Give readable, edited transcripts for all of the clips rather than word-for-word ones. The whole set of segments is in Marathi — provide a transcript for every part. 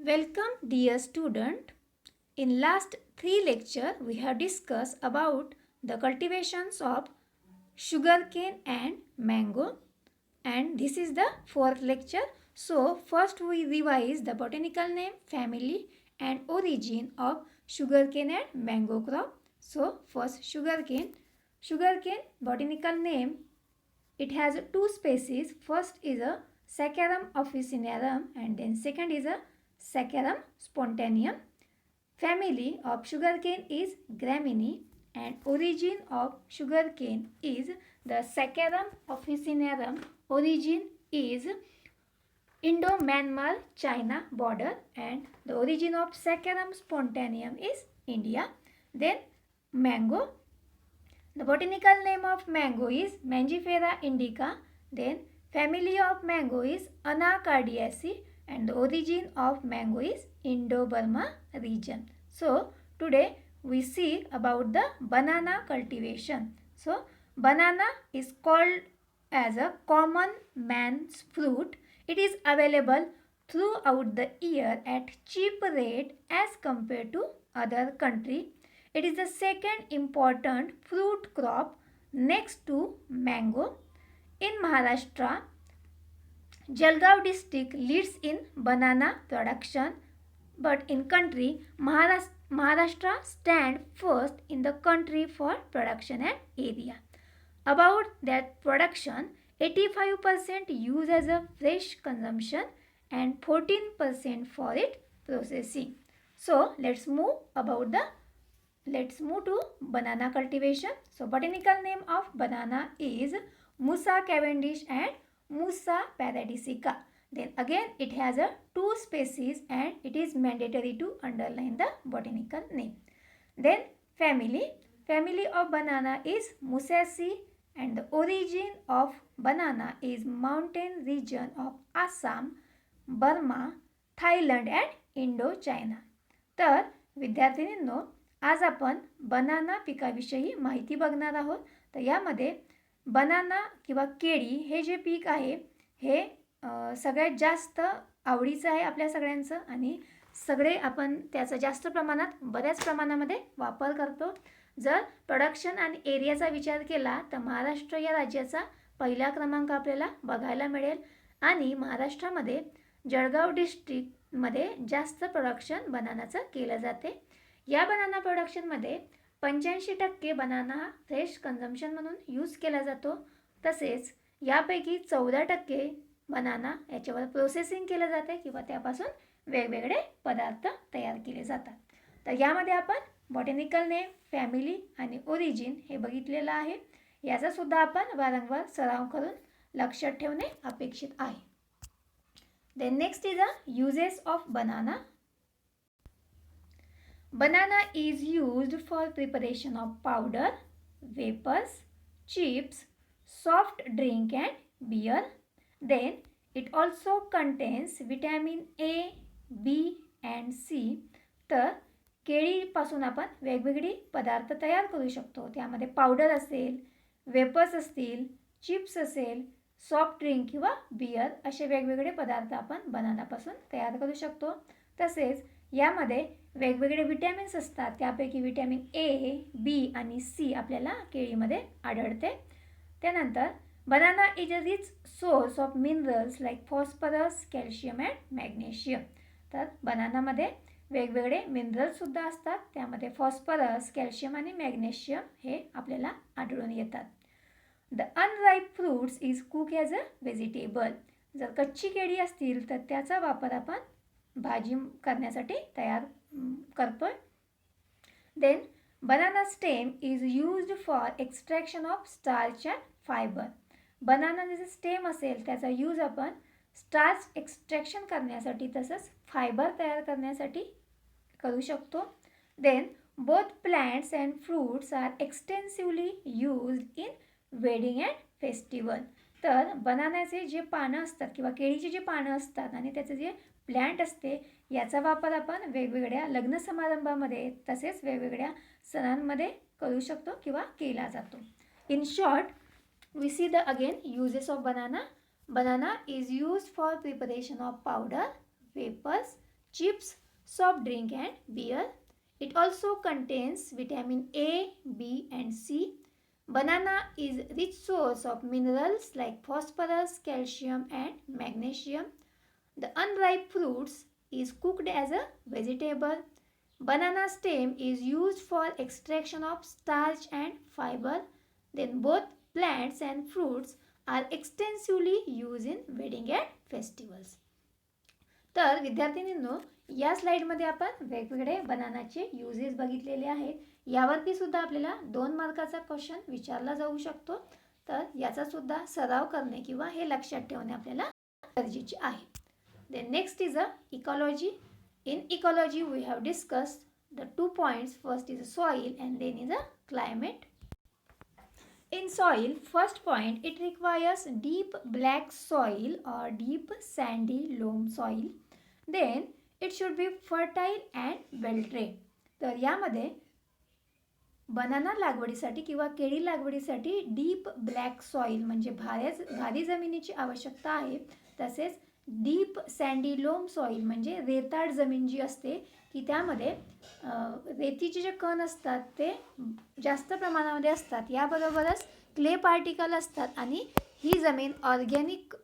Welcome dear student. In last 3 lecture we have discussed about the cultivations of sugarcane and mango, and this is the fourth lecture. So first we revise the botanical name, family and origin of sugarcane and mango crop. So first sugarcane. Sugarcane botanical name, it has two species. First is a Saccharum officinarum and then second is a Saccharum spontaneum. Family of sugarcane is Gramineae and origin of sugarcane is the Saccharum officinarum. Origin is Indo-Myanmar China border and the origin of Saccharum spontaneum is India. Then mango. The botanical name of mango is Mangifera indica. Then family of mango is Anacardiaceae and the origin of mango is Indo-Burma region. So today we see about the banana cultivation. So banana is called as a common man's fruit. It is available throughout the year at cheap rate as compared to other country. It is the second important fruit crop next to mango. In Maharashtra, Jalgaon district leads in banana production, but in country, Maharashtra stand first in the country for production and area. About that production, 85% used as a fresh consumption and 14% for its processing. So let's move to banana cultivation. So botanical name of banana is Musa cavendish and Musa paradisica. Then again it has a two species and it is mandatory to underline the botanical name. Then family. Family of banana is Musaceae and the origin of banana is mountain region of Assam, Burma, Thailand and Indo-China. तर विद्यार्थिनींनो, आज आपण बनाना पिकाविषयी माहिती बघणार आहोत. तर यामध्ये बनाना किंवा केळी हे जे पीक आहे हे सगळ्यात जास्त आवडीचं आहे आपल्या सगळ्यांचं आणि सगळे आपण त्याचा जास्त प्रमाणात बऱ्याच प्रमाणामध्ये वापर करतो. जर प्रोडक्शन आणि एरियाचा विचार केला तर महाराष्ट्र या राज्याचा पहिला क्रमांक आपल्याला बघायला मिळेल आणि महाराष्ट्रामध्ये जळगाव डिस्ट्रिक्टमध्ये जास्त प्रोडक्शन बनानाचं केलं जाते. या बनाना प्रोडक्शनमध्ये 85% बनाना फ्रेश कन्झम्पशन म्हणून यूज केला जातो. तसेच यापैकी 14% बनाना याच्यावर प्रोसेसिंग केलं जाते किंवा त्यापासून वेगवेगळे पदार्थ तयार केले जातात. तर यामध्ये आपण बॉटॅनिकल नेम, फॅमिली आणि ओरिजिन हे बघितलेलं आहे. याचा सुद्धा आपण वारंवार सराव करून लक्षात ठेवणे अपेक्षित आहे. Then next is the uses of banana. Banana is used for preparation of powder, vapors, chips, soft drink and beer. Then it also contains vitamin A, B and C. तर केळीपासून आपण वेगवेगळी पदार्थ तयार करू शकतो. त्यामध्ये पावडर असेल, वेपर्स असतील, चिप्स असेल, सॉफ्ट ड्रिंक किंवा बियर असे वेगवेगळे पदार्थ आपण बनानापासून तयार करू शकतो. तसेच यामध्ये वेगवेगळे विटॅमिन्स असतात. त्यापैकी विटॅमिन ए, बी आणि सी आपल्याला केळीमध्ये आढळते. त्यानंतर banana is a rich source of minerals like phosphorus, calcium and magnesium. तर बनानामध्ये वेगवेगळे मिनरल्ससुद्धा असतात. त्यामध्ये फॉस्फरस, कॅल्शियम आणि मॅग्नेशियम हे आपल्याला आढळून येतात. The unripe fruits is cook as a vegetable. जर कच्ची केळी असतील तर त्याचा वापर आपण भाजी करण्यासाठी तयार करतो. Then banana stem is used for extraction of starch and fibre. Banana जसं स्टेम असेल त्याचा यूज आपण स्टार्च एक्स्ट्रॅक्शन करण्यासाठी तसंच फायबर तयार करण्यासाठी करू शकतो. Then both plants and fruits are extensively used in wedding and festival. तर बनानाचे जे पानं असतात किंवा केळीची जे पानं असतात आणि त्याचं जे प्लॅंट असते याचा वापर आपण वेगवेगळ्या लग्न समारंभामध्ये तसेच वेगवेगळ्या सणांमध्ये करू शकतो किंवा केला जातो. In short, we see the again uses of banana. Banana is used for preparation of powder, vapors, chips, soft drink and beer. It also contains vitamin A, B and C. Banana is rich source of minerals like phosphorus, calcium and magnesium. The unripe fruits is cooked as a vegetable. Banana stem is used for extraction of starch and fiber. Then both plants and fruits are extensively used in wedding and festivals. तर विद्यार्थिनींनो, या स्लाइडमध्ये आपण वेगवेगळे बनानाचे युजेस बघितलेले आहेत. यावरती सुद्धा आपल्याला 2 मार्काचा क्वेश्चन विचारला जाऊ शकतो. तर याचा सुद्धा सराव करणे किंवा हे लक्षात ठेवणे आपल्याला गरजेचे आहे. Then next is ecology. In ecology we have discussed the 2 points. First is soil and then is climate. In soil, first point, it requires deep black soil or deep sandy loam soil. Then it should be fertile and well drained. तर यामध्ये बनाना लागवडीसाठी किंवा केळी लागवडीसाठी डीप ब्लॅक सॉइल म्हणजे भारी जमिनीची आवश्यकता आहे. तसेच डीप सँडी लोम सॉइल म्हणजे रेताळ जमीन जी असते की त्यामध्ये रेतीचे जे कण असतात ते जास्त प्रमाणामध्ये असतात. याबरोबरच क्ले पार्टिकल असतात आणि ही जमीन ऑर्गॅनिक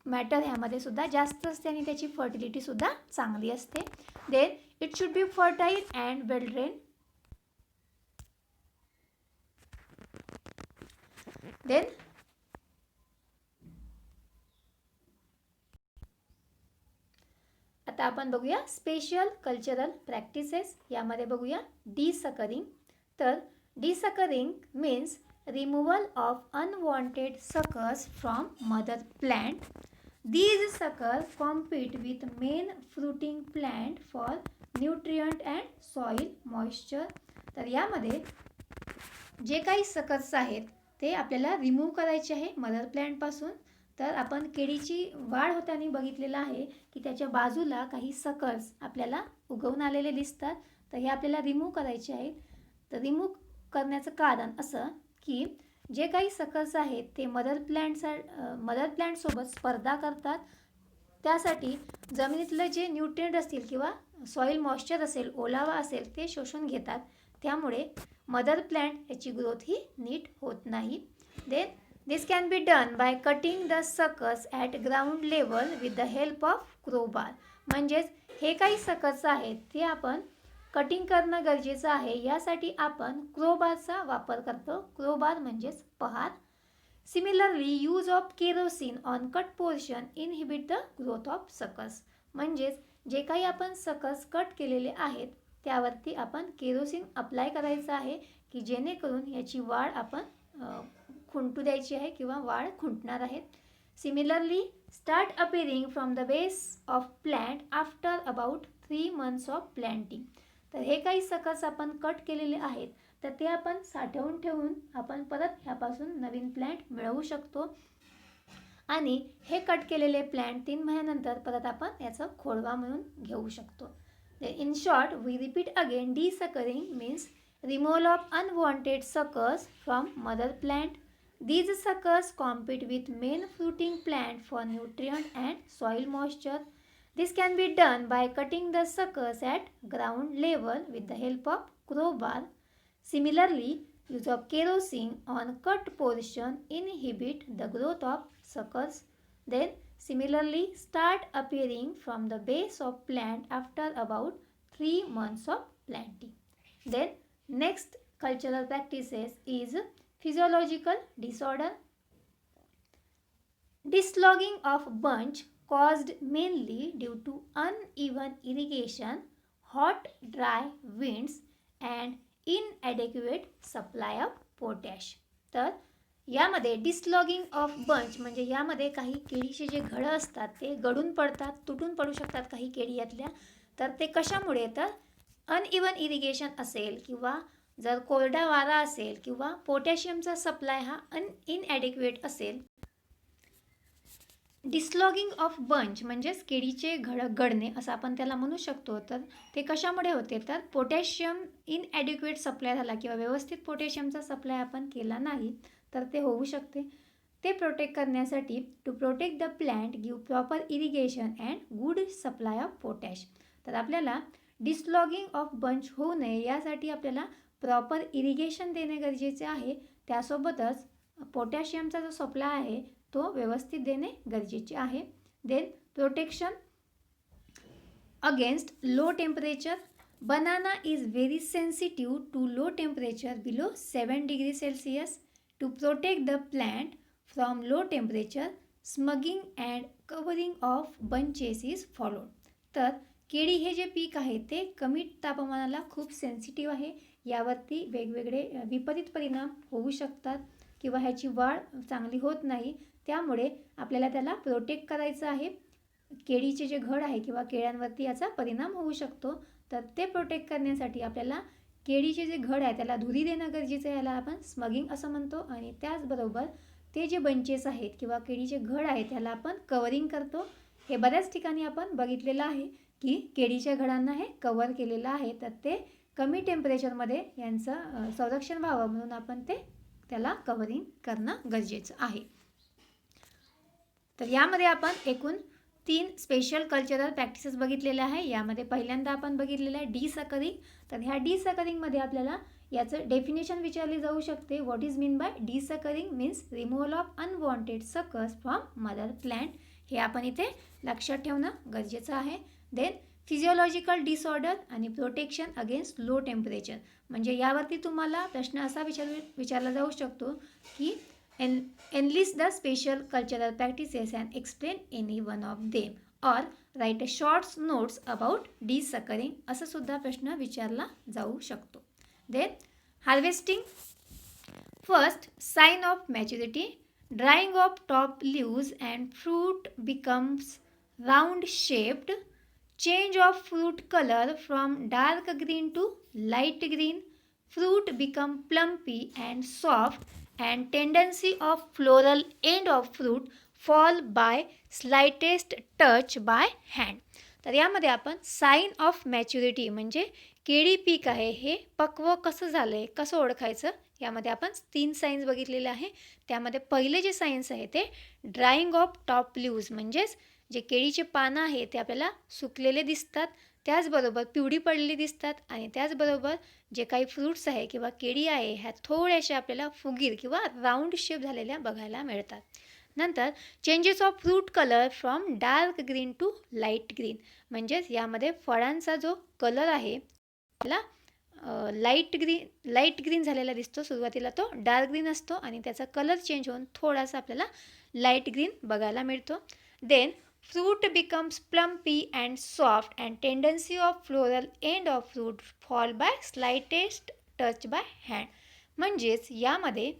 मॅटर ह्यामध्ये सुद्धा जास्त असते आणि त्याची फर्टिलिटी सुद्धा चांगली असते. Then it should be fertile and well drain. Then आता आपण बघूया स्पेशल कल्चरल प्रॅक्टिसेस. यामध्ये बघूया डीसकरिंग. तर desuckering means removal of unwanted suckers from mother plant. These suckers compete with main fruiting plant for nutrient and soil moisture. तर यामध्ये जे काही सकर्स आहेत ते आपल्याला रिमूव्ह करायचे आहे मदर प्लॅन्टपासून. तर आपण केळीची वाढ होताना बघितलेलं आहे की त्याच्या बाजूला काही सकर्स आपल्याला उगवून आलेले दिसतात. तर हे आपल्याला रिमूव्ह करायचे आहेत. तर रिमूव्ह करण्याचं कारण असं की जे काही सकर्स आहेत ते मदर प्लॅन्टसोबत स्पर्धा करतात. त्यासाठी जमिनीतलं जे न्यूट्रिएंट असतील किंवा सॉईल मॉइश्चर असेल, ओलावा असेल ते शोषून घेतात. त्यामुळे मदर प्लॅन्ट याची ग्रोथ ही नीट होत नाही. Then this can be done by cutting the suckers at ground level with the help of crowbar. म्हणजेच हे काही सकर्स आहेत ते आपण कटिंग करणं गरजेचं आहे. यासाठी आपण क्रोबारचा वापर करतो. क्रोबार म्हणजेच पहार. Similarly use of kerosene on cut portion inhibit the growth of suckers. म्हणजेच जे काही आपण सकर्स कट केलेले आहेत त्यावरती आपण केरोसिन अप्लाय करायचं आहे की जेणेकरून याची वाढ आपण खुंटू द्यायची आहे किंवा वाढ खुंटणार आहे. Similarly start appearing from the base of plant after about 3 months of planting. तर हे काही सकर्स आपण कट केलेले आहेत तर ते आपण साठवून ठेवून आपण परत ह्यापासून नवीन प्लॅन्ट मिळवू शकतो. आणि हे कट केलेले प्लॅन्ट 3 महिन्यानंतर परत आपण याचा खोडवा म्हणून घेऊ शकतो. In short we repeat again, desuckering means removal of unwanted suckers from mother plant. These suckers compete with main fruiting plant for nutrient and soil moisture. This can be done by cutting the suckers at ground level with the help of crowbar. Similarly, use of kerosene on cut portion inhibit the growth of suckers. Then similarly start appearing from the base of plant after about 3 months of planting. Then next cultural practices is physiological disorder. Dislogging of bunch caused mainly due to uneven irrigation, hot dry winds and inadequate supply of potash. तर यामध्ये डिसलॉगिंग ऑफ बंच म्हणजे यामध्ये काही केळीचे जे घडं असतात ते गळून पडतात, तुटून पडू शकतात काही केळी यातल्या. तर ते कशामुळे, तर अनइवन इरिगेशन असेल किंवा जर कोरडा वारा असेल किंवा पोटॅशियमचा सप्लाय हा इनॲडिक्वेट असेल. डिसलॉगिंग ऑफ बंच म्हणजेच केळीचे गळणे असं आपण त्याला म्हणू शकतो. तर ते कशामुळे होते, तर पोटॅशियम इनॲडिक्वेट सप्लाय झाला किंवा व्यवस्थित पोटॅशियमचा सप्लाय आपण केला नाही तर ते होऊ शकते. ते प्रोटेक्ट करण्यासाठी to protect the plant give proper irrigation and good supply of potash. तर आपल्याला डिसलॉगिंग ऑफ बंच होऊ नये यासाठी आपल्याला प्रॉपर इरिगेशन देणे गरजेचे आहे. त्यासोबतच पोटॅशियमचा जो सप्लाय आहे तो व्यवस्थित देणे गरजेचे आहे. Then protection against low temperature. Banana is very sensitive to low temperature below 7 degrees Celsius. To protect the plant from low temperature, smugging and covering of bunches is followed. तर केळी हे जे पीक आहे ते कमी तापमानाला खूप सेन्सिटिव्ह आहे. यावरती वेगवेगळे विपरीत परिणाम होऊ शकतात किंवा ह्याची वाढ चांगली होत नाही. त्यामुळे आपल्याला त्याला प्रोटेक्ट करायचं आहे. केळीचे जे घड आहे किंवा केळ्यांवरती याचा परिणाम होऊ शकतो. तर ते प्रोटेक्ट करण्यासाठी आपल्याला केळीचे जे घड आहे त्याला धुरी देणं गरजेचं आहे. याला आपण स्मगिंग असं म्हणतो. आणि त्याचबरोबर ते जे बंचेस आहेत किंवा केळीचे घड आहेत त्याला आपण कवरिंग करतो. हे बऱ्याच ठिकाणी आपण बघितलेलं आहे की केळीच्या घडांना हे कवर केलेलं आहे. तर ते कमी टेम्परेचरमध्ये यांचं संरक्षण व्हावं म्हणून आपण त्याला कवरिंग करणं गरजेचं आहे. तर यामध्ये आपण एकूण 3 स्पेशल कल्चरल प्रॅक्टिसेस बघितलेल्या आहे. यामध्ये पहिल्यांदा आपण बघितलेलं आहे डिसकरिंग. तर ह्या डिसकरिंगमध्ये आपल्याला याचं डेफिनेशन विचारली जाऊ शकते. What is mean by desuckering? Means removal of unwanted suckers from mother plant. हे आपण इथे लक्षात ठेवणं गरजेचं आहे. देन फिजिओलॉजिकल डिसऑर्डर आणि प्रोटेक्शन अगेन्स्ट लो टेम्परेचर. म्हणजे यावरती तुम्हाला प्रश्न असा विचारला जाऊ शकतो की enlist the special cultural practices and explain any one of them or write a short notes about desuckering असं सुद्धा प्रश्न विचारला जाऊ शकतो. Then harvesting. First, sign of maturity. Drying of top leaves and fruit becomes round shaped. Change of fruit color from dark green to light green. Fruit become plumpy and soft and tendency of floral end of fruit fall by slightest touch by hand. तर यामध्ये आपण साइन ऑफ मॅच्युरिटी म्हणजे केळी पीक आहे हे पक्व कसं झालं आहे कसं ओळखायचं यामध्ये आपण 3 साइन्स बघितलेले आहे. त्यामध्ये पहिले जे साइन्स आहे ते ड्राइंग ऑफ टॉप लीव्स म्हणजेच जे केळीचे पानं आहे ते आपल्याला सुकलेले दिसतात. त्याचबरोबर पिवळी पडलेली दिसतात आणि त्याचबरोबर जे काही फ्रूट्स आहे किंवा केळी आहे ह्या थोड्याशा आपल्याला फुगीर किंवा राऊंड शेप झालेल्या बघायला मिळतात. नंतर changes of fruit colour from dark green to light green म्हणजेच यामध्ये फळांचा जो कलर आहे आपला लाईट ग्रीन झालेला दिसतो. सुरुवातीला तो डार्क ग्रीन असतो आणि त्याचा कलर चेंज होऊन थोडासा आपल्याला लाईट ग्रीन बघायला मिळतो. Then fruit becomes plumpy and soft and tendency of floral end of fruit fall by slightest touch by hand. म्हणजेच यामध्ये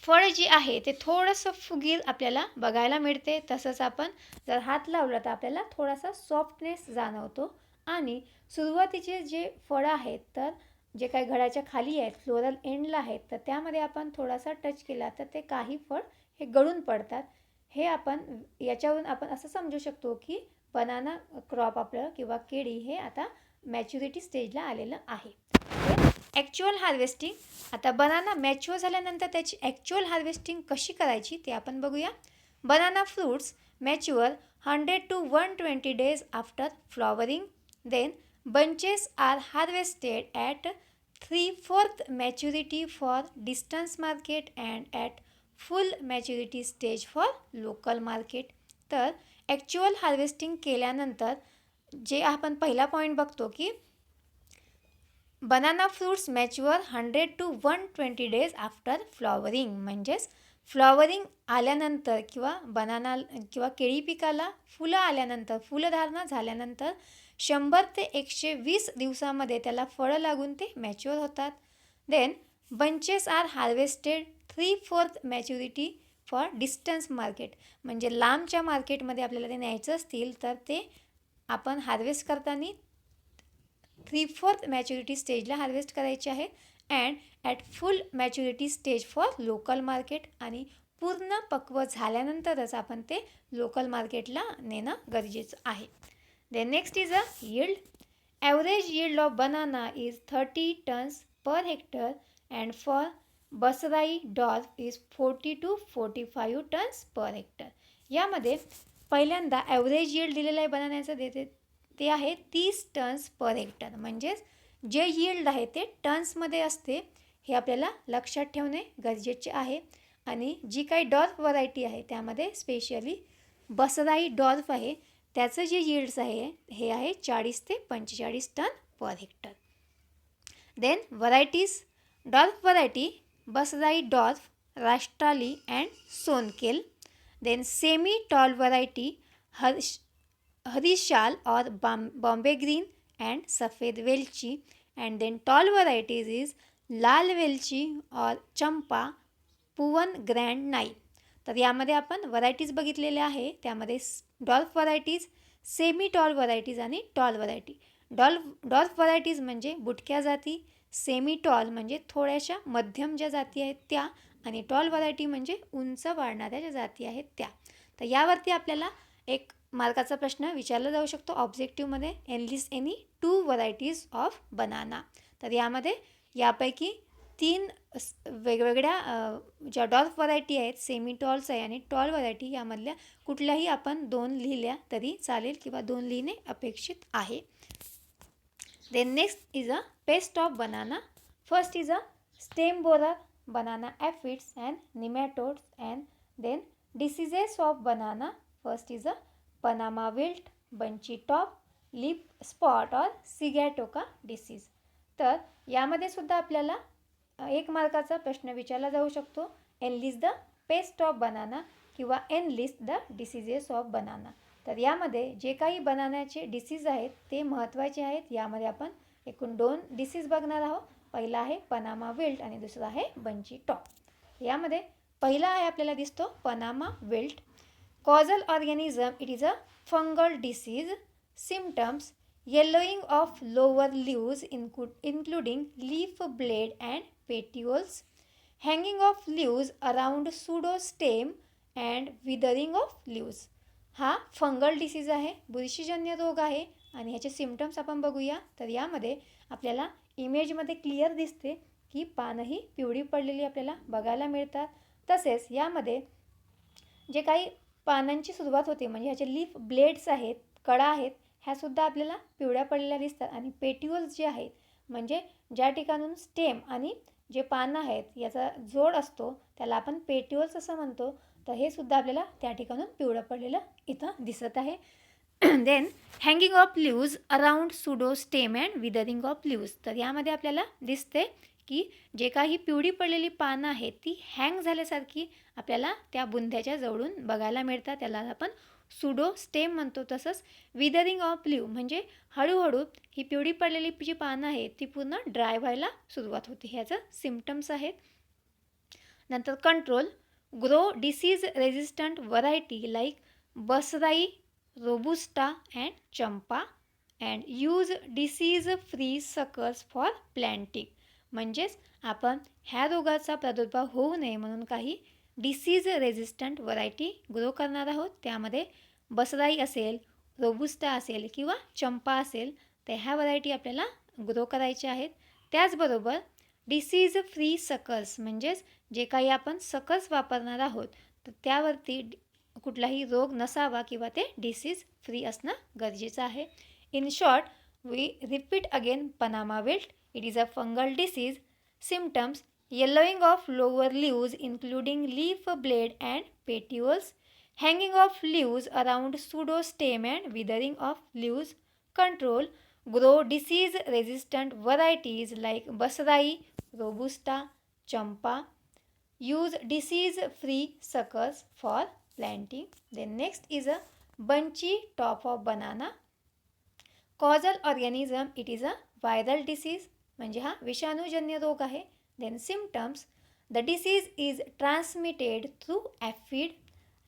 फळ जे आहे ते थोडंसं फुगीर आपल्याला बघायला मिळते. तसंच आपण जर हात लावला तर आपल्याला थोडासा सॉफ्टनेस जाणवतो. आणि सुरुवातीचे जे फळं आहेत तर जे काही घडाच्या खाली आहेत फ्लोरल एंडला आहेत तर त्यामध्ये आपण थोडासा टच केला तर ते काही फळ हे गळून पडतात. हे आपण याच्यावरून आपण असं समजू शकतो की बनाना क्रॉप आपलं किंवा केळी हे आता मॅच्युरिटी स्टेजला आलेलं आहे. Actual harvesting. आता बनाना मॅच्युअर झाल्यानंतर त्याची ॲक्च्युअल हार्वेस्टिंग कशी करायची ते आपण बघूया. Banana fruits mature 100 to 120 days after flowering. Then bunches are harvested at 3/4 maturity for distance market and at full maturity stage for local market. तर ॲक्च्युअल हार्वेस्टिंग केल्यानंतर जे आपण पहिला पॉईंट बघतो की banana fruits mature 100 to 120 days after flowering म्हणजेच फ्लॉवरिंग आल्यानंतर किंवा बनाना किंवा केळी पिकाला फुलं आल्यानंतर फुलधारणा झाल्यानंतर 100 ते 120 दिवसामध्ये त्याला फळं लागून ते मॅच्युअर होतात. Then bunches are harvested 3/4 maturity for distance market म्हणजे लांबच्या मार्केटमध्ये आपल्याला ते न्यायचं असतील तर ते आपण हार्वेस्ट करताना 3/4 मॅच्युरिटी स्टेजला हार्वेस्ट करायचे आहे. And at full maturity stage for local market आणि पूर्ण पक्व झाल्यानंतरच आपण ते लोकल मार्केटला नेणं गरजेचं आहे. Then next is a yield. Average yield of banana is 30 tons per hectare and for Basrai dwarf is 40 to 45 tons per hectare. यामध्ये पहिल्यांदा ॲव्हरेज यील्ड दिलेलं आहे बनाण्याचं देते ते आहे 30 टन्स पर हेक्टर. म्हणजेच जे यील्ड आहे ते टन्समध्ये असते हे आपल्याला लक्षात ठेवणे गरजेचे आहे. आणि जी काही डॉर्फ व्हरायटी आहे त्यामध्ये स्पेशली बसराई डॉर्फ आहे त्याचं जे यील्ड्स आहे हे आहे 40 ते 45 ton per hectare. Then varieties dwarf variety Basrai dwarf, Rasthali and Sonkel. Then semi tall variety Harichal और Bombay green and Safed Velchi. And then tall varieties is Lal Velchi और चंपा पुवन ग्रँड नाईन. तर यामध्ये आपण व्हरायटीज बघितलेल्या आहे. त्यामध्ये dwarf varieties, semi tall varieties आणि टॉल व्हरायटी. डॉर्फ व्हरायटीज म्हणजे बुटक्या जाती, सेमी टॉल म्हणजे थोड्याशा मध्यम ज्या जाती आहेत त्या, आणि टॉल व्हरायटी म्हणजे उंच वाढणाऱ्या ज्या जाती आहेत त्या. तर यावरती आपल्याला एक मार्काचा प्रश्न विचारला जाऊ शकतो ऑब्जेक्टिव्हमध्ये. Enlist any 2 varieties of banana. तर यामध्ये यापैकी 3 वेगवेगळ्या ज्या डॉर्फ व्हरायटी आहेत, सेमी टॉल्स आहे आणि टॉल व्हरायटी, यामधल्या कुठल्याही आपण 2 लिहिल्या तरी चालेल किंवा 2 लिहिणे अपेक्षित आहे. Then next is a pest of banana. First is a stem borer, banana aphids and nematodes. And then diseases of banana. First is a Panama wilt, bunchy top, leaf spot or sigatoka disease. तर यामध्ये सुद्धा आपल्याला 1 मार्काचा प्रश्न विचारला जाऊ शकतो. Enlist the pest of banana किंवा enlist the diseases of banana. तर यामध्ये जे काही बनानाचे डिसीज आहेत ते महत्त्वाचे आहेत. यामध्ये आपण एकूण 2 डिसीज बघणार आहोत. पहिला आहे पनामा विल्ट आणि दुसरा आहे बंची टॉप. यामध्ये पहिला आहे आपल्याला दिसतो Panama wilt. Causal organism it is a fungal disease. Symptoms yellowing of lower leaves including leaf blade and petioles, hanging of leaves around pseudostem and withering of leaves. हा फंगल डिसीज आहे, बुरशीजन्य रोग आहे आणि ह्याचे सिम्पटम्स आपण बघूया. तर यामध्ये आपल्याला इमेजमध्ये क्लिअर दिसते की पानंही पिवळी पडलेली आपल्याला बघायला मिळतात. तसेच यामध्ये जे काही पानांची सुरुवात होते म्हणजे ह्याचे लीफ ब्लेड्स आहेत, कडा आहेत, ह्यासुद्धा आपल्याला पिवळ्या पडलेल्या दिसतात. आणि पेट्युअल्स जे आहेत म्हणजे ज्या ठिकाणून स्टेम आणि जे पानं आहेत याचा जोड असतो त्याला आपण पेट्युअल्स असं म्हणतो. तर हे सुद्धा आपल्याला त्या ठिकाणून पिवळं पडलेलं इथं दिसत आहे. Then hanging of leaves around pseudo stem and withering of leaves. तर यामध्ये आपल्याला दिसते की जे काही पिवळी पडलेली पानं आहेत ती हँग झाल्यासारखी आपल्याला त्या बुंध्याच्या जवळून बघायला मिळतात. त्याला आपण सुडो स्टेम म्हणतो. तसंच विदरिंग ऑफ लीव म्हणजे हळूहळू ही पिवळी पडलेली जी पानं आहेत ती पूर्ण ड्राय व्हायला सुरुवात होते. ह्याचं सिम्पटम्स आहेत. नंतर control grow disease resistant variety like Basrai, robusta and Champa and use disease free suckers for planting. म्हणजेच आपण ह्या रोगाचा प्रादुर्भाव होऊ नये म्हणून काही डिसीज रेजिस्टंट व्हरायटी ग्रो करणार आहोत. त्यामध्ये बसराई असेल, रोबुस्टा असेल किंवा चंपा असेल तर ह्या व्हरायटी आपल्याला ग्रो करायच्या आहेत. त्याचबरोबर डिसीज फ्री सकर्स म्हणजेच जे काही आपण सकर्स वापरणार आहोत तर त्यावरती कुठलाही रोग नसावा किंवा ते डिसीज फ्री असणं गरजेचं आहे. In short we repeat again Panama wilt. It is a fungal disease. Symptoms yellowing of lower leaves including leaf blade and petioles, hanging of leaves around pseudostem and withering of leaves. Control grow disease resistant varieties like Basrai, Robusta, Champa. Use disease free suckers for planting. Then next is a bunchy top of banana. Causal organism it is a viral disease म्हणजे हा विषाणूजन्य रोग आहे. Then symptoms the disease is transmitted through aphid.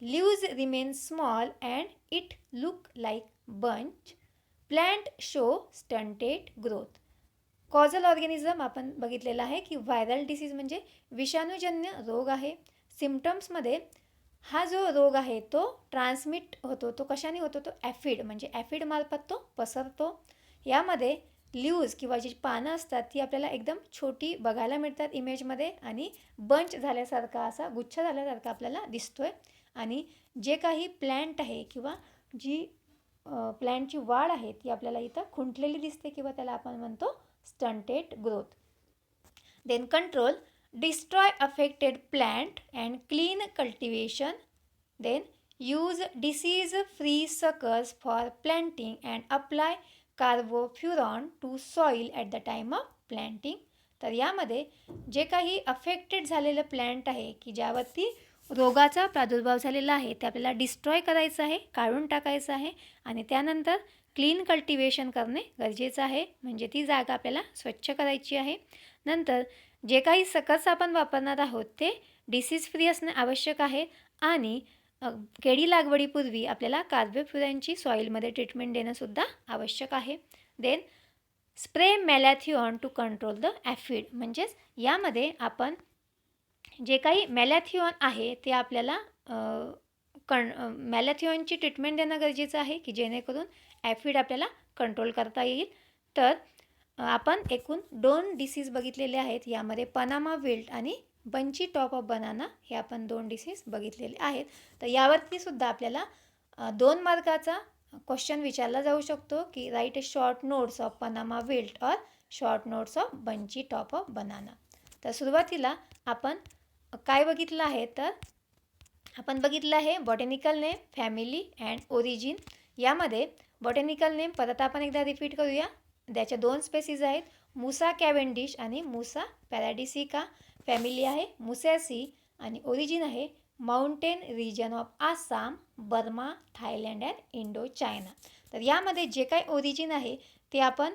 Leaves remain small and it look like bunch. Plant show stunted growth. Causal organism आपण बघितलेला आहे की व्हायरल डिसीज म्हणजे विषाणूजन्य रोग आहे. सिम्पटम्समध्ये हा जो रोग आहे तो ट्रान्समिट होतो. तो कशाने होतो? तो ॲफिड म्हणजे ॲफिड मार्फत तो पसरतो. यामध्ये लीव्ज किंवा जी पानं असतात ती आपल्याला एकदम छोटी बघायला मिळतात इमेजमध्ये आणि बंच झाल्यासारखा असा गुच्छ झाल्यासारखा आपल्याला दिसतो आहे. आणि जे काही प्लॅन्ट आहे किंवा जी प्लॅन्टची वाढ आहे ती आपल्याला इथं खुंटलेली दिसते किंवा त्याला आपण म्हणतो stunted growth. Then control, destroy affected plant and clean cultivation. Then use disease free suckers for planting and apply carbofuran to soil at the time of planting. तर यामध्ये जे काही अफेक्टेड झालेलं प्लॅन्ट आहे की ज्यावरती रोगाचा प्रादुर्भाव झालेला आहे ते आपल्याला डिस्ट्रॉय करायचं आहे, काढून टाकायचं आहे आणि त्यानंतर क्लीन कल्टिवेशन करणे गरजेचं आहे, म्हणजे ती जागा आपल्याला स्वच्छ करायची आहे. नंतर जे काही सकस आपण वापरणार आहोत ते डिसीज फ्री असणे आवश्यक आहे आणि केळी लागवडीपूर्वी आपल्याला कार्बोफ्युरॅनची सॉईलमध्ये ट्रीटमेंट देणंसुद्धा आवश्यक आहे. Then spray malathion to control the aphid, म्हणजेच यामध्ये आपण जे काही मॅलॅथिओन आहे ते आपल्याला मॅलॅथिओनची ट्रीटमेंट देणं गरजेचं आहे की जेणेकरून ॲफिड आपल्याला कंट्रोल करता येईल. तर आपण एकूण 2 डिसीज बघितलेले आहेत, यामध्ये पनामा विल्ट आणि बंची टॉप ऑफ बनाना हे आपण 2 डिसीज बघितलेले आहेत. तर यावरती सुद्धा आपल्याला 2 मार्काचा क्वेश्चन विचारला जाऊ शकतो की right short notes of Panama wilt or short notes of bunchy top of banana. तर सुरुवातीला आपण काय बघितलं आहे, तर आपण बघितलं आहे botanical name, family and origin. यामध्ये बॉटॅनिकल नेम परत आपण एकदा रिपीट करूया. त्याच्या 2 स्पेसीज आहेत, मुसा कॅव्हेंडिश आणि मुसा पॅराडिसिका. फॅमिली आहे मुसॅसी आणि ओरिजिन आहे mountain region of Assam, Burma, Thailand and Indochina. तर यामध्ये जे काही ओरिजिन आहे ते आपण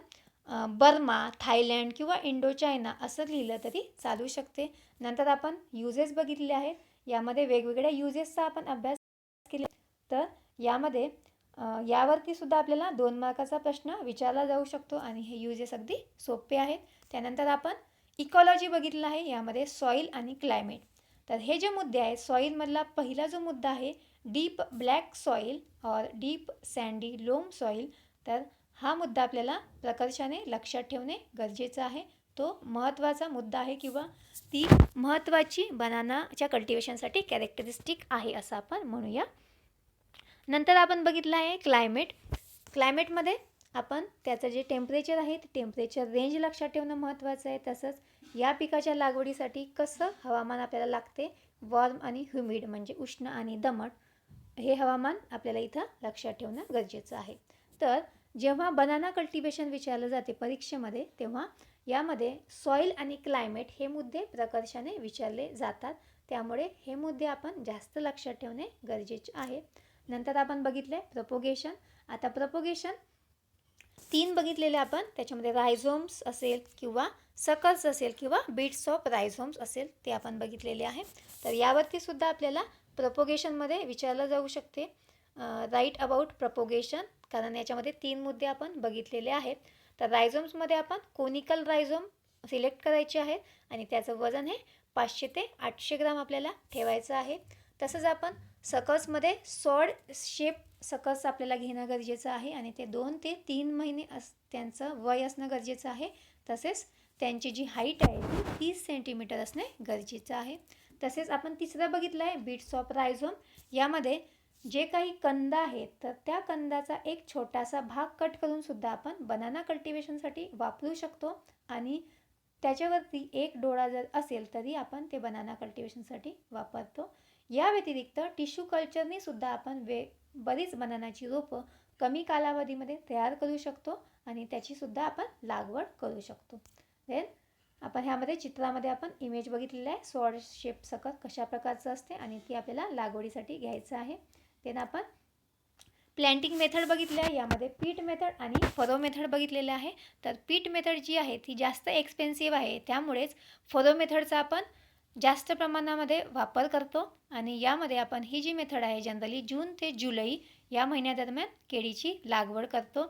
बर्मा, थायलंड किंवा इंडो चायना असं लिहिलं तरी चालू शकते. नंतर आपण युजेस बघितले आहेत, यामध्ये वेगवेगळ्या युजेसचा आपण अभ्यास केला. तर यामध्ये यावरती सुद्धा आपल्याला 2 मार्काचा प्रश्न विचारला जाऊ शकतो आणि हे युजेस अगदी सोपे आहेत. त्यानंतर आपण इकॉलॉजी बघितलं आहे, यामध्ये सॉईल आणि क्लायमेट. तर हे जे मुद्दे आहेत, सॉईलमधला पहिला जो मुद्दा आहे डीप ब्लॅक सॉईल और डीप सँडी लोम सॉईल, तर हा मुद्दा आपल्याला प्रकर्षाने लक्षात ठेवणे गरजेचं आहे. तो महत्त्वाचा मुद्दा आहे किंवा ती महत्त्वाची बनानाच्या कल्टिवेशनसाठी कॅरेक्टरिस्टिक आहे असं आपण म्हणूया. नंतर आपण बघितलं आहे क्लायमेट. क्लायमेटमध्ये आपण त्याचं जे टेम्परेचर आहे ते टेम्परेचर रेंज लक्षात ठेवणं महत्त्वाचं आहे. तसंच या पिकाच्या लागवडीसाठी कसं हवामान आपल्याला लागते, वॉर्म आणि ह्युमिड म्हणजे उष्ण आणि दमट, हे हवामान आपल्याला इथं लक्षात ठेवणं गरजेचं आहे. तर जेव्हा बनाना कल्टिवेशन विचारलं जाते परीक्षेमध्ये तेव्हा यामध्ये सॉईल आणि क्लायमेट हे मुद्दे प्रकर्षाने विचारले जातात, त्यामुळे हे मुद्दे आपण जास्त लक्षात ठेवणे गरजेचे आहे. नंतर आपण बघितले प्रपोगेशन. आता प्रपोगेशन 3 बघितलेले आपण, त्याच्यामध्ये रायझोम्स असेल किंवा सकल्स असेल किंवा बीट्स ऑफ रायझोम्स असेल ते आपण बघितलेले आहे. तर यावरती सुद्धा आपल्याला प्रपोगेशनमध्ये विचारलं जाऊ शकते राईट अबाउट प्रपोगेशन, कारण याच्यामध्ये 3 मुद्दे आपण बघितलेले आहेत. तर रायझोम्समध्ये आपण कोनिकल रायझोम सिलेक्ट करायचे आहेत आणि त्याचं वजन हे 500 ते 800 ग्राम आपल्याला ठेवायचं आहे. तसंच आपण सकल्समध्ये सॉड शेप सकल्स आपल्याला घेणं गरजेचं आहे आणि ते 2 ते 3 महिने त्यांचं वय असणं गरजेचं आहे. तसेच त्यांची जी हाईट आहे ती 30 सेंटीमीटर असणे गरजेचं आहे. तसेच आपण तिसरं बघितलं आहे बीट्स ऑफ रायझोम. यामध्ये जे काही कंद आहेत तर त्या कंदाचा एक छोटासा भाग कट करून सुद्धा आपण बनाना कल्टिवेशनसाठी वापरू शकतो आणि त्याच्यावरती एक डोळा जर असेल तरी आपण ते बनाना कल्टिवेशनसाठी वापरतो. या व्यतिरिक्त टिश्यू कल्चरने सुद्धा आपण बरीच बनानाची रोपं कमी कालावधीमध्ये तयार करू शकतो आणि त्याचीसुद्धा आपण लागवड करू शकतो. देन आपण ह्यामध्ये चित्रामध्ये आपण इमेज बघितलेली आहे, सॉड शेप सकल कशा प्रकारचं असते आणि ती आपल्याला लागवडीसाठी घ्यायचं आहे. देन आपण प्लॅन्टिंग मेथड बघितली आहे, यामध्ये पीट मेथड आणि फरो मेथड बघितलेलं आहे. तर पीट मेथड जी आहे ती जास्त एक्सपेन्सिव्ह आहे, त्यामुळेच फरो मेथडचा आपण जास्त प्रमाणामध्ये वापर करतो आणि यामध्ये आपण ही जी मेथड आहे जनरली जून ते जुलै या महिन्यादरम्यान केळीची लागवड करतो.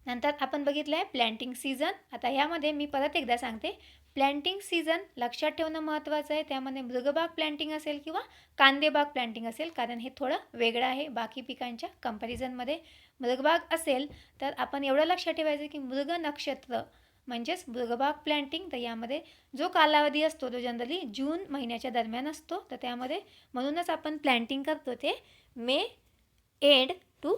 नंतर आपण बघितलं आहे प्लॅन्टिंग सीझन. आता यामध्ये मी परत एकदा सांगते, प्लॅन्टिंग सीझन लक्षात ठेवणं महत्त्वाचं आहे. त्यामध्ये मृगबाग प्लॅन्टिंग असेल किंवा कांदेबाग प्लॅन्टिंग असेल, कारण हे थोडं वेगळं आहे बाकी पिकांच्या कंपॅरिझनमध्ये. मृगबाग असेल तर आपण एवढं लक्षात ठेवायचं की मृग नक्षत्र म्हणजेच मृगबाग प्लॅन्टिंग, तर यामध्ये जो कालावधी असतो तो जनरली जून महिन्याच्या दरम्यान असतो. तर त्यामध्ये म्हणूनच आपण प्लॅन्टिंग करतो ते May end to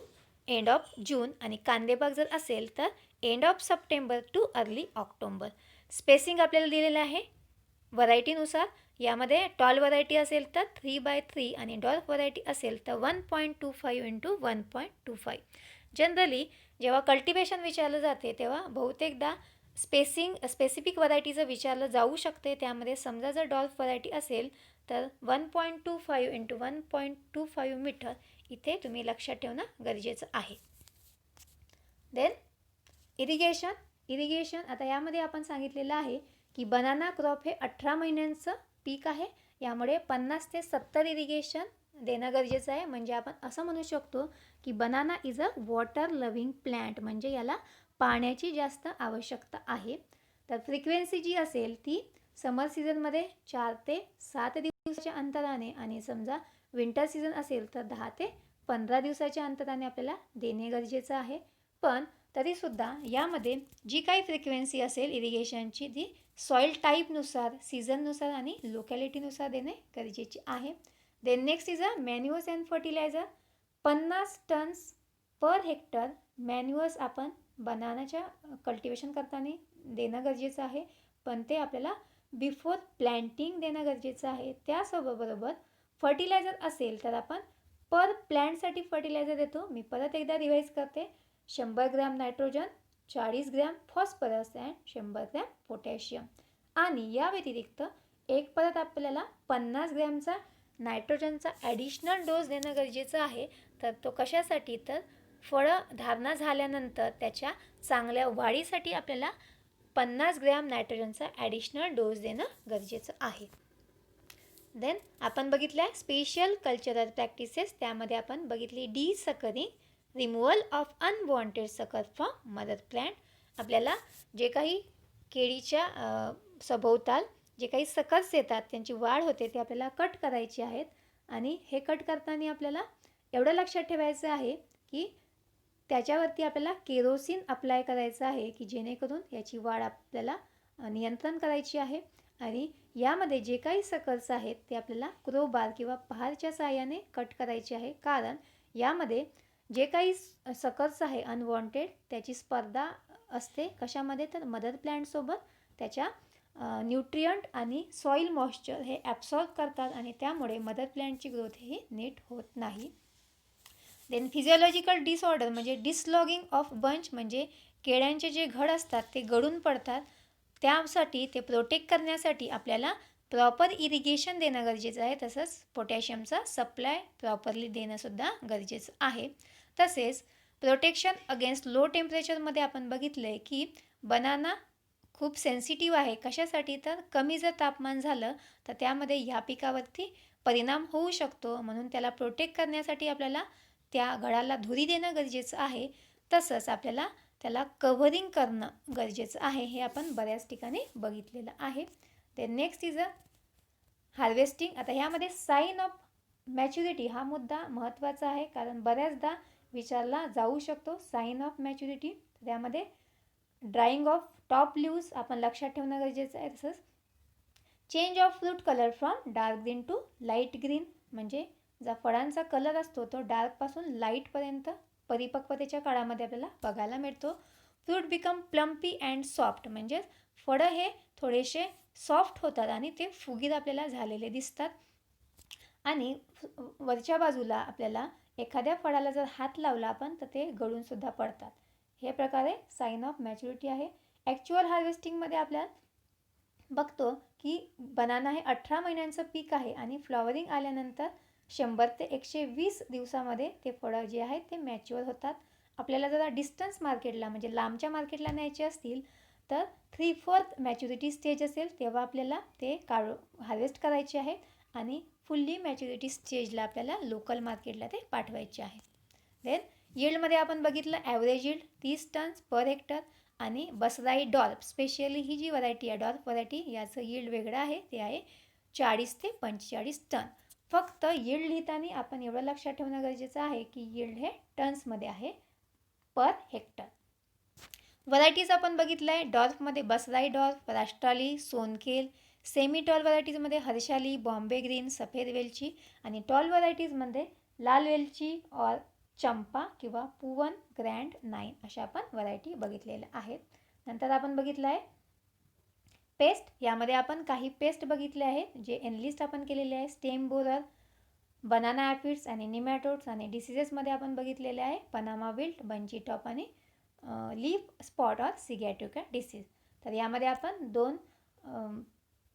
end of June. आणि कांदेबाग जर असेल तर end of September to early October. Spacing आपल्याला दिलेलं आहे व्हरायटीनुसार. यामध्ये टॉल व्हरायटी असेल तर 3x3 आणि डॉर्फ व्हरायटी असेल तर 1.25 इंटू 1.25. जनरली जेव्हा कल्टिवेशन विचारलं जाते तेव्हा बहुतेकदा स्पेसिफिक व्हरायटीचं विचारलं जाऊ शकते. त्यामध्ये समजा जर डॉल्फ व्हरायटी असेल तर 1.25 इंटू 1.25 मीटर इथे तुम्ही लक्षात ठेवणं गरजेचं आहे. देन इरिगेशन आता यामध्ये आपण सांगितलेलं आहे की बनाना क्रॉप हे 18 महिन्यांचं पीक आहे. यामुळे 50 ते 70 इरिगेशन देणं गरजेचं आहे. म्हणजे आपण असं म्हणू शकतो की banana is a water loving plant, म्हणजे याला पाण्याची जास्त आवश्यकता आहे. तर फ्रिक्वेन्सी जी असेल ती समर सीझनमध्ये 4 ते 7 दिवसाच्या अंतराने आणि समजा विंटर सीझन असेल तर 10 ते 15 दिवसाच्या अंतराने आपल्याला देणे गरजेचं आहे. पण तरीसुद्धा यामध्ये जी काही फ्रिक्वेन्सी असेल इरिगेशनची ती सॉईल टाईपनुसार, सीझननुसार आणि लोकॅलिटीनुसार देणे गरजेचे आहे. Then next is a manures and fertiliser. 50 tons per hectare manures आपण बनानाच्या कल्टिवेशन करताना देणं गरजेचं आहे. पण ते आपल्याला बिफोर प्लॅन्टिंग देणं गरजेचं आहे. त्यासोबतबरोबर फर्टिलायझर असेल तर आपण पर प्लॅन्टसाठी फर्टिलायझर देतो. मी परत एकदा रिवाईज करते. 100 gram nitrogen, 40 gram phosphorus and 100 gram potassium. आणि या व्यतिरिक्त एक परत आपल्याला 50 ग्रॅमचा नायट्रोजनचा ॲडिशनल डोस देणं गरजेचं आहे. तर तो कशासाठी, तर फळं धारणा झाल्यानंतर त्याच्या चांगल्या वाढीसाठी आपल्याला 50 ग्रॅम नायट्रोजनचा ॲडिशनल डोस देणं गरजेचं आहे. देन आपण बघितल्या स्पेशल कल्चरल प्रॅक्टिसेस. त्यामध्ये आपण बघितली डिसकरिंग, रिमूव्हल ऑफ अनवॉन्टेड सकर फ्रॉम मदर प्लॅन्ट. आपल्याला जे काही केळीच्या सभोवताल जे काही सकर्स येतात त्यांची वाढ होते ते आपल्याला कट करायची आहेत. आणि हे कट करताना आपल्याला एवढं लक्षात ठेवायचं आहे की त्याच्यावरती आपल्याला केरोसिन अप्लाय करायचं आहे की जेणेकरून याची वाढ आपल्याला नियंत्रण करायची आहे. आणि यामध्ये जे काही सकर्स आहेत ते आपल्याला क्रोबार किंवा पहारच्या साहाय्याने कट करायचे आहे. कारण यामध्ये जे काही सकर्स आहे अनवॉन्टेड त्याची स्पर्धा असते कशामध्ये, तर मदर प्लॅन्टसोबत. त्याच्या न्यूट्रियंट आणि सॉईल मॉइश्चर हे ॲब्सॉर्ब करतात आणि त्यामुळे मदर प्लॅन्टची ग्रोथ ही नीट होत नाही. देन फिजिओलॉजिकल डिसऑर्डर म्हणजे डिसलॉगिंग ऑफ बंच, म्हणजे केळ्यांचे जे घड असतात ते गळून पडतात. त्यासाठी ते प्रोटेक्ट करण्यासाठी आपल्याला प्रॉपर इरिगेशन देणं गरजेचं आहे. तसंच पोटॅशियमचा सप्लाय प्रॉपरली देणंसुद्धा गरजेचं आहे. तसेच प्रोटेक्शन अगेन्स्ट लो टेम्परेचरमध्ये आपण बघितलं आहे की बनाना खूप सेन्सिटिव्ह आहे. कशासाठी, तर कमी जर तापमान झालं तर त्यामध्ये ह्या पिकावरती परिणाम होऊ शकतो. म्हणून त्याला प्रोटेक्ट करण्यासाठी आपल्याला त्या घडाला धुरी देणं गरजेचं आहे. तसंच आपल्याला त्याला कव्हरिंग करणं गरजेचं आहे. हे आपण बऱ्याच ठिकाणी बघितलेलं आहे. ते नेक्स्ट इज अ हार्वेस्टिंग. आता ह्यामध्ये साईन ऑफ मॅच्युरिटी हा मुद्दा महत्त्वाचा आहे, कारण बऱ्याचदा विचारला जाऊ शकतो साईन ऑफ मॅच्युरिटी. त्यामध्ये ड्राईंग ऑफ टॉप लीव्स आपण लक्षात ठेवणं गरजेचं आहे. तसंच change of fruit colour from dark green to light green, म्हणजे जो फळांचा कलर असतो तो डार्कपासून लाईटपर्यंत परिपक्वतेच्या काळामध्ये आपल्याला बघायला मिळतो. Fruit become plumpy and soft, म्हणजे फळं हे थोडेसे सॉफ्ट होतात आणि ते फुगीर आपल्याला झालेले दिसतात. आणि वरच्या बाजूला आपल्याला एखाद्या फळाला जर हात लावला आपण तर ते गळूनसुद्धा पडतात. हे प्रकारे साईन ऑफ मॅच्युरिटी आहे. ॲक्च्युअल हार्वेस्टिंगमध्ये आपल्याला बघतो की बनाना हे 18 महिन्यांचं पीक आहे आणि फ्लॉवरिंग आल्यानंतर 100 ते 120 दिवसामध्ये ते फळं जे आहेत ते मॅच्युअर होतात. आपल्याला जरा डिस्टन्स मार्केटला म्हणजे लांबच्या मार्केटला न्यायचे असतील तर 3/4 मॅच्युरिटी स्टेज असेल तेव्हा आपल्याला ते हार्वेस्ट करायचे आहे आणि फुल्ली मॅच्युरिटी स्टेजला आपल्याला लोकल मार्केटला ते पाठवायचे आहे. देन यील्डमध्ये आपण बघितलं average yield 30 tons per hectare आणि बसराई डॉर्फ, स्पेशली ही जी व्हरायटी आहे डॉर्फ व्हरायटी, याचं यील्ड वेगळं आहे, ते आहे 40 ते 45 टन. फक्त यील्ड लिहिताना आपण एवढं लक्षात ठेवणं गरजेचं आहे की यील्ड हे टन्समध्ये आहे पर हेक्टर. व्हरायटीज आपण बघितलं आहे. डॉर्फमध्ये Basrai dwarf, Rasthali, Sonkhel. Semi tall व्हरायटीजमध्ये हर्षाली, बॉम्बे ग्रीन, सफेद वेलची. आणि टॉल व्हरायटीजमध्ये लाल वेलची और चंपा किंवा पुवन ग्रँड 9 अशा आपण व्हरायटी बघितलेल्या आहेत. नंतर आपण बघितलं आहे पेस्ट. यामध्ये आपण काही पेस्ट बघितले आहेत जे एनलिस्ट आपण केलेले आहे. स्टेम बोरर, बनाना ॲफिड्स आणि निमॅटोड्स. आणि डिसीजेसमध्ये आपण बघितलेले आहे पनामा विल्ट, बंची टॉप आणि लीफ स्पॉट और सिगॅटोका डिसीज. तर यामध्ये आपण 2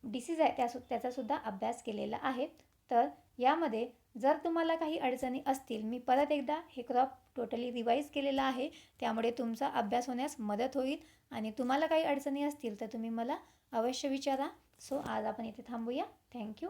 डिसीज आहे त्याचासुद्धा अभ्यास केलेला आहे. तर यामध्ये जर तुम्हाला काही अडचणी असतील, मी परत एकदा हे क्रॉप टोटली रिवाईज केलेलं आहे, त्यामुळे तुमचा अभ्यास होण्यास मदत होईल. आणि तुम्हाला काही अडचणी असतील तर तुम्ही मला अवश्य विचारा. सो आज आपण इथे थांबूया. थँक्यू.